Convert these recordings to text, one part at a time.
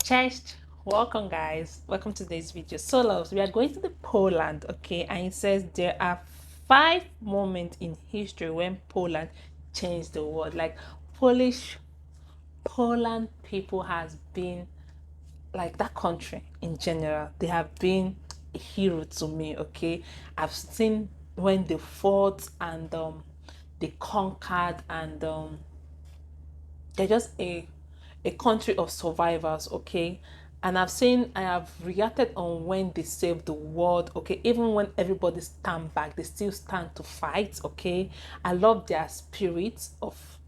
Cześć, welcome guys, welcome to today's video. So loves, we are going to the Poland, okay, and it says there are 5 moments in history when Poland changed the world. Like Poland people has been, like, that country in general, they have been a hero to me. Okay, I've seen when they fought and they conquered, and they're just a country of survivors. Okay, and I have reacted on when they saved the world. Okay, even when everybody stand back, they still stand to fight. Okay, I love their spirit of,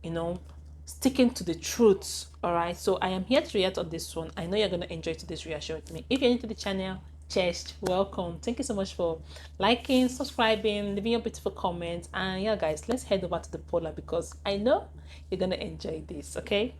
you know, sticking to the truth. All right, so I am here to react on this one. I know you're going to enjoy today's reaction with me. If you're new to the channel, cheers, welcome. Thank you so much for liking, subscribing, leaving your beautiful comments. And yeah guys, let's head over to the polar because I know you're going to enjoy this. Okay.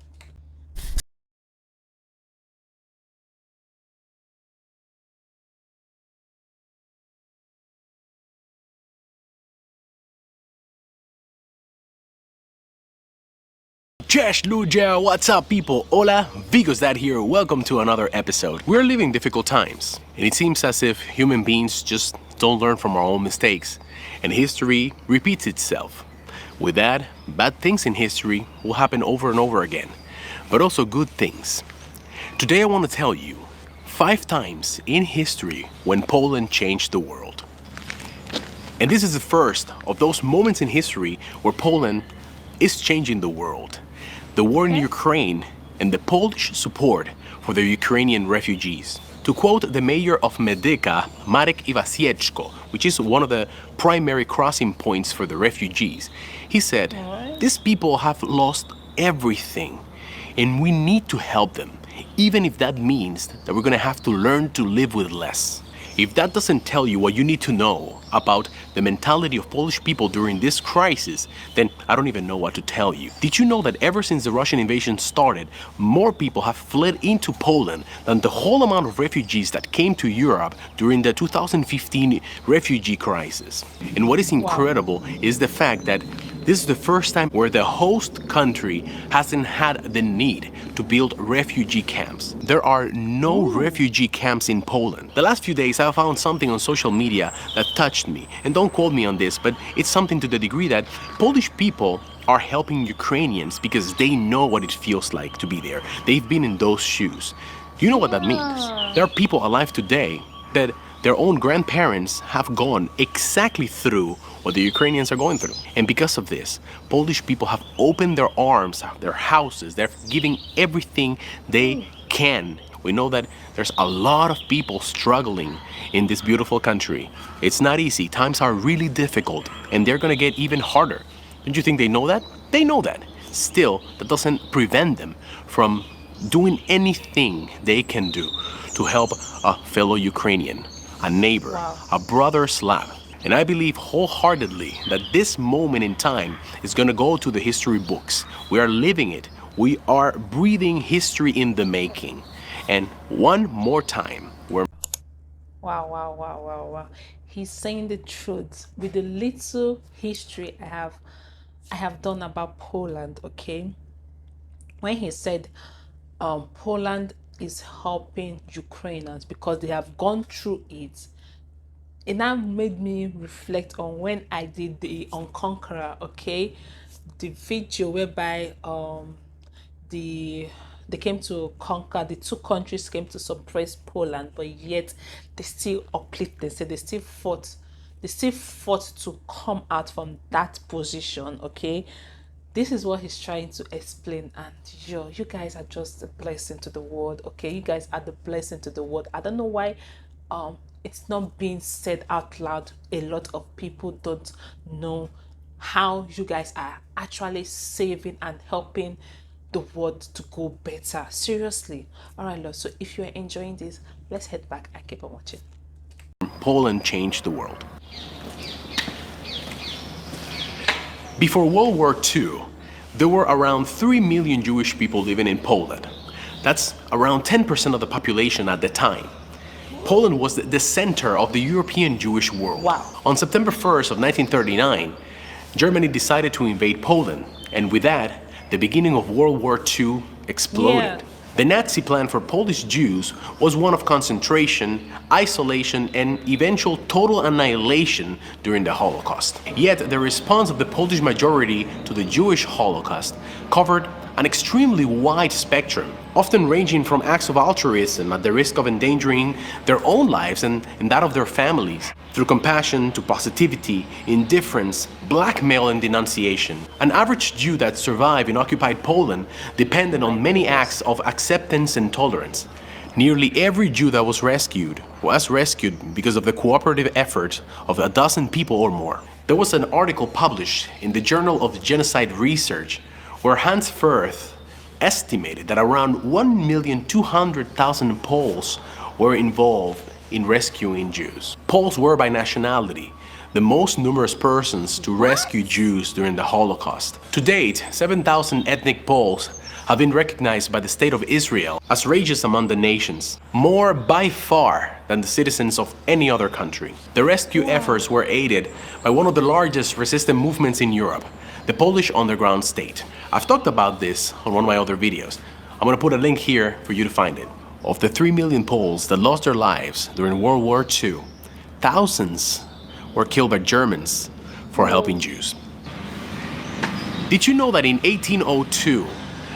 Cześć ludzie, what's up people? Hola, Vigo's Dad here, welcome to another episode. We're living difficult times, and it seems as if human beings just don't learn from our own mistakes, and history repeats itself. With that, bad things in history will happen over and over again, but also good things. Today I want to tell you 5 times in history when Poland changed the world. And this is the first of those moments in history where Poland is changing the world. The war in Ukraine and the Polish support for the Ukrainian refugees. To quote the mayor of Medyka, Marek Iwasieczko, which is one of the primary crossing points for the refugees, he said, "These people have lost everything and we need to help them, even if that means that we're gonna have to learn to live with less." If that doesn't tell you what you need to know about the mentality of Polish people during this crisis, then I don't even know what to tell you. Did you know that ever since the Russian invasion started, more people have fled into Poland than the whole amount of refugees that came to Europe during the 2015 refugee crisis? And what is incredible is the fact that this is the first time where the host country hasn't had the need to build refugee camps. There are no refugee camps in Poland. The last few days I found something on social media that touched me. And don't quote me on this, but it's something to the degree that Polish people are helping Ukrainians because they know what it feels like to be there. They've been in those shoes. Do you know what that means? There are people alive today that their own grandparents have gone exactly through what the Ukrainians are going through. And because of this, Polish people have opened their arms, their houses, they're giving everything they can. We know that there's a lot of people struggling in this beautiful country. It's not easy, times are really difficult, and they're gonna get even harder. Don't you think they know that? They know that. Still, that doesn't prevent them from doing anything they can do to help a fellow Ukrainian, a neighbor, a brother Slav. And I believe wholeheartedly that this moment in time is gonna go to the history books. We are living it. We are breathing history in the making. And one more time, we're Wow. He's saying the truth with the little history I have done about Poland. Okay, when he said Poland is helping Ukrainians because they have gone through it, it now made me reflect on when I did the Unconqueror. Okay, the video whereby the they came to conquer, the two countries came to suppress Poland, but yet they still uplifted. So they still fought to come out from that position. Okay, this is what he's trying to explain. And you guys are just a blessing to the world. Okay, you guys are the blessing to the world. I don't know why it's not being said out loud. A lot of people don't know how you guys are actually saving and helping the world to go better. Seriously. All right, love, so if you're enjoying this, let's head back and keep on watching. Poland changed the world. Before World War II, there were around 3 million Jewish people living in Poland. That's around 10% of the population at the time. Poland was the center of the European Jewish world. Wow. On September 1st of 1939, Germany decided to invade Poland, and with that, the beginning of World War II exploded. The Nazi plan for Polish Jews was one of concentration, isolation, and eventual total annihilation during the Holocaust. Yet the response of the Polish majority to the Jewish Holocaust covered an extremely wide spectrum, often ranging from acts of altruism at the risk of endangering their own lives and that of their families, through compassion to positivity, indifference, blackmail, and denunciation. An average Jew that survived in occupied Poland depended on many acts of acceptance and tolerance. Nearly every Jew that was rescued because of the cooperative efforts of a dozen people or more. There was an article published in the Journal of Genocide Research where Hans Firth estimated that around 1,200,000 Poles were involved in rescuing Jews. Poles were by nationality the most numerous persons to rescue Jews during the Holocaust. To date, 7,000 ethnic Poles have been recognized by the State of Israel as races among the nations, more by far than the citizens of any other country. The rescue efforts were aided by one of the largest resistance movements in Europe, the Polish underground state. I've talked about this on one of my other videos. I'm gonna put a link here for you to find it. Of the 3 million Poles that lost their lives during World War II, thousands were killed by Germans for helping Jews. Did you know that in 1802,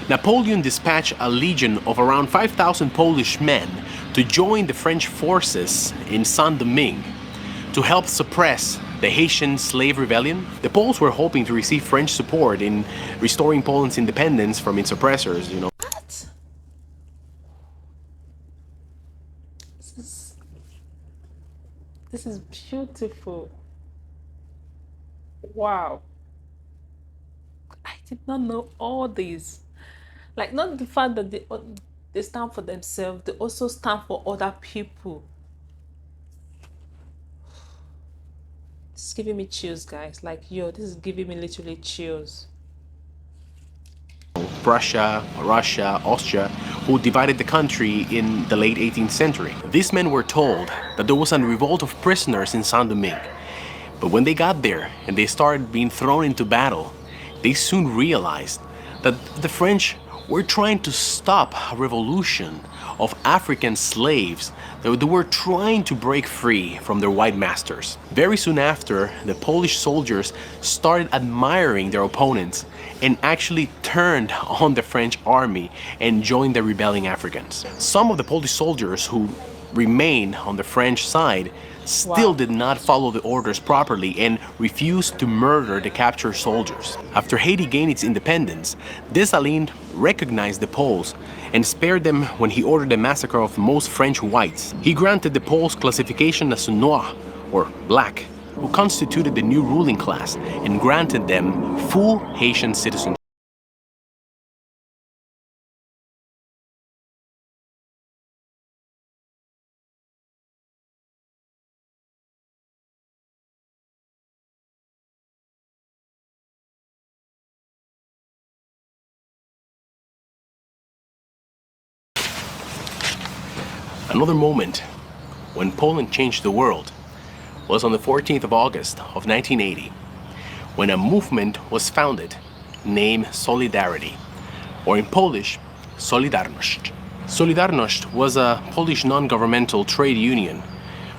Napoleon dispatched a legion of around 5,000 Polish men to join the French forces in Saint-Domingue to help suppress the Haitian slave rebellion? The Poles were hoping to receive French support in restoring Poland's independence from its oppressors, you know. What? This is beautiful. Wow. I did not know all this. Like, not the fact that they stand for themselves, they also stand for other people. This is giving me chills, guys. Like, yo, this is giving me literally chills. Prussia, Russia, Austria, who divided the country in the late 18th century. These men were told that there was a revolt of prisoners in Saint-Domingue. But when they got there and they started being thrown into battle, they soon realized that the French were trying to stop a revolution of African slaves that were trying to break free from their white masters. Very soon after, the Polish soldiers started admiring their opponents and actually turned on the French army and joined the rebelling Africans. Some of the Polish soldiers who remained on the French side still did not follow the orders properly and refused to murder the captured soldiers. After Haiti gained its independence, Dessalines recognized the Poles and spared them when he ordered the massacre of most French whites. He granted the Poles classification as noir, or black, who constituted the new ruling class, and granted them full Haitian citizenship. Another moment when Poland changed the world was on the 14th of August of 1980, when a movement was founded named Solidarity, or in Polish, Solidarność. Solidarność was a Polish non-governmental trade union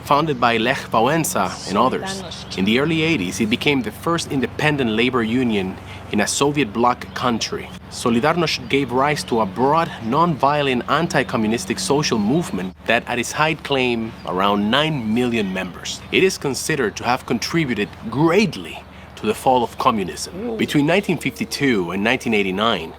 founded by Lech Wałęsa and others. In the early 80s, it became the first independent labor union in a Soviet bloc country. Solidarność gave rise to a broad, non-violent, anti-communistic social movement that at its height claimed around 9 million members. It is considered to have contributed greatly to the fall of communism. Between 1952 and 1989,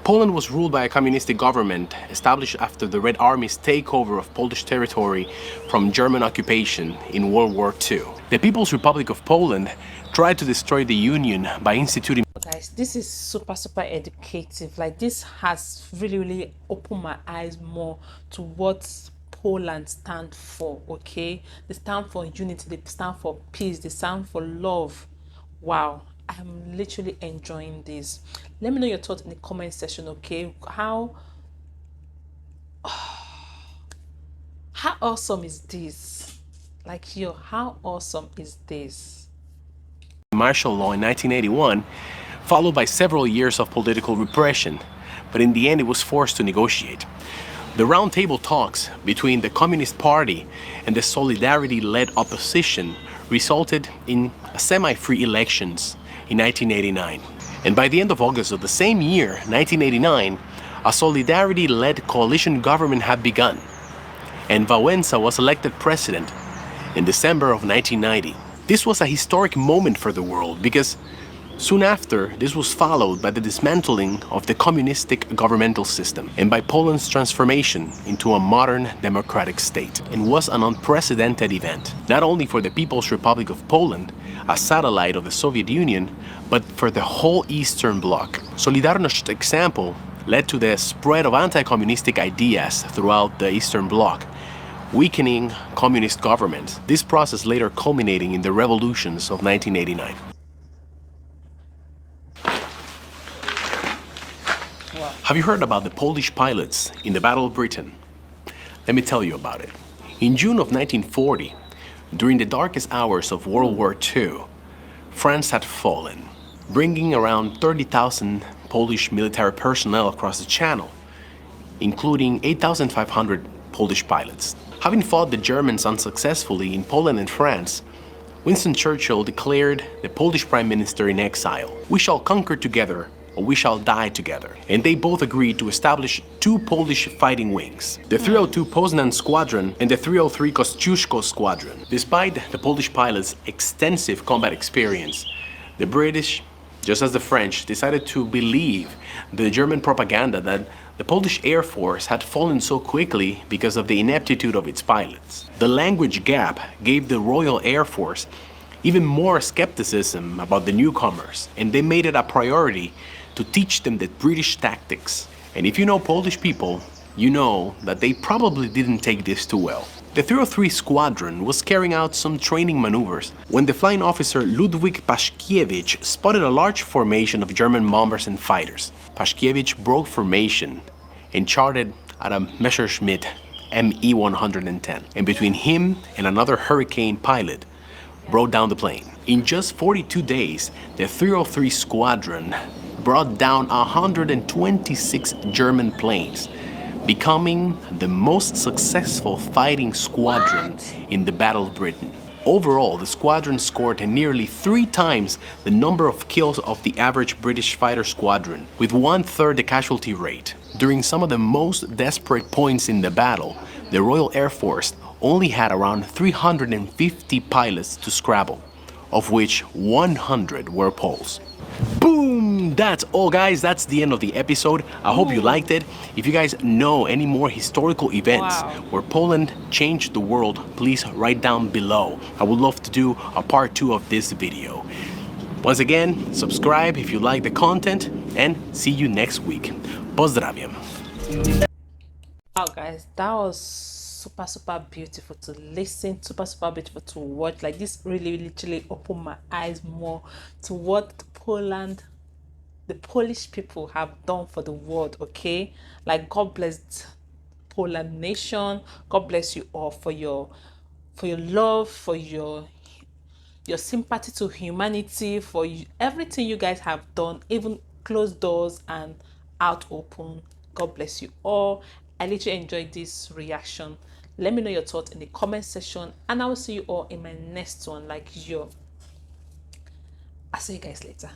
Poland was ruled by a communistic government established after the Red Army's takeover of Polish territory from German occupation in World War II. The People's Republic of Poland tried to destroy the Union by instituting... Guys, this is super educative. Like, this has really opened my eyes more to what Poland stands for, okay? They stand for unity, they stand for peace, they stand for love. Wow, I'm literally enjoying this. Let me know your thoughts in the comment section, okay? How awesome is this? Like, yo, how awesome is this? Martial law in 1981, followed by several years of political repression. but in the end it was forced to negotiate. The roundtable talks between the Communist Party and the Solidarity-led opposition resulted in semi-free elections in 1989. And by the end of August of the same year, 1989, a Solidarity-led coalition government had begun, and Wałęsa was elected president in December of 1990. This was a historic moment for the world because soon after, this was followed by the dismantling of the communistic governmental system and by Poland's transformation into a modern democratic state, and was an unprecedented event, not only for the People's Republic of Poland, a satellite of the Soviet Union, but for the whole Eastern Bloc. Solidarności's example led to the spread of anti-communistic ideas throughout the Eastern Bloc, weakening communist governments, this process later culminating in the revolutions of 1989. Have you heard about the Polish pilots in the Battle of Britain? Let me tell you about it. In June of 1940, during the darkest hours of World War II, France had fallen, bringing around 30,000 Polish military personnel across the Channel, including 8,500 Polish pilots. Having fought the Germans unsuccessfully in Poland and France, Winston Churchill declared the Polish Prime Minister in exile, "We shall conquer together, or we shall die together." And they both agreed to establish two Polish fighting wings, the 302 Poznan Squadron and the 303 Kościuszko Squadron. Despite the Polish pilots' extensive combat experience, the British, just as the French, decided to believe the German propaganda that the Polish Air Force had fallen so quickly because of the ineptitude of its pilots. The language gap gave the Royal Air Force even more skepticism about the newcomers, and they made it a priority to teach them the British tactics. And if you know Polish people, you know that they probably didn't take this too well. The 303 Squadron was carrying out some training maneuvers when the flying officer Ludwik Paszkiewicz spotted a large formation of German bombers and fighters. Paszkiewicz broke formation and charted at a Messerschmitt Me-110, and between him and another Hurricane pilot, brought down the plane. In just 42 days, the 303 Squadron brought down 126 German planes, becoming the most successful fighting squadron in the Battle of Britain. Overall, the squadron scored nearly 3 times the number of kills of the average British fighter squadron, with 1/3 the casualty rate. During some of the most desperate points in the battle, the Royal Air Force only had around 350 pilots to scrabble, of which 100 were Poles. Boom! That's all, guys. That's the end of the episode. I hope you liked it. If you guys know any more historical events where Poland changed the world, please write down below. I would love to do a part 2 of this video. Once again, subscribe if you like the content, and see you next week. Pozdrawiam. Wow, guys, that was super beautiful to listen, super beautiful to watch. Like, this really literally opened my eyes more to what Poland, the Polish people, have done for the world. Okay, like, God bless Poland nation. God bless you all for your love, for your sympathy to humanity, for everything you guys have done, even closed doors and out open. God bless you all. I literally enjoyed this reaction. Let me know your thoughts in the comment section, and I will see you all in my next one. Like, I'll see you guys later.